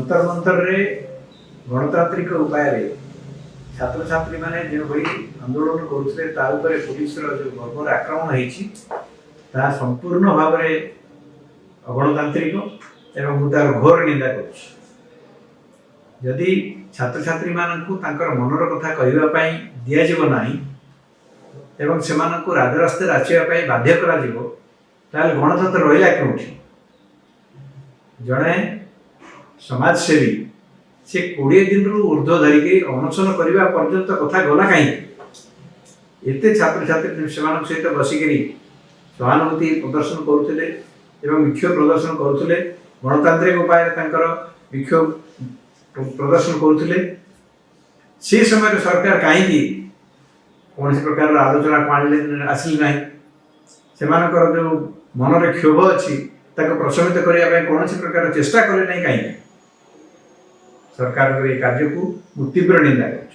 जंतर मंतर रे गणतांत्रिक उपाय छात्र छात्री माने जो भाई आंदोलन करुले पुलिस जो बर्बर आक्रमण होता संपूर्ण भाव में अगणतांत्रिक एवं मुझे घोर निंदा करी छात्र छात्री मानू मनर कथा कहवाई दिज्वना एवं से राजरास्ते आसवाई बाध्य कर गणतंत्र रहा क्यों जड़े समाजसेवी से 20 दिन ऊर्ध्व धरिकी अनशन करने पर्यंत कथा गला कहीं एते छात्र छात्री सहित बसिक सहानुभूति प्रदर्शन करुले विक्षोभ प्रदर्शन करुले गणतांत्रिक उपाय विक्षोभ प्रदर्शन करुले से समय सरकार कहीं कौन प्रकार आलोचना को आसिले ना से जो मनरे क्षोभ अच्छी प्रशमित करने कौन प्रकार चेष्टा कले ना कहीं सरकार कार्य को तीव्र निंदा कर।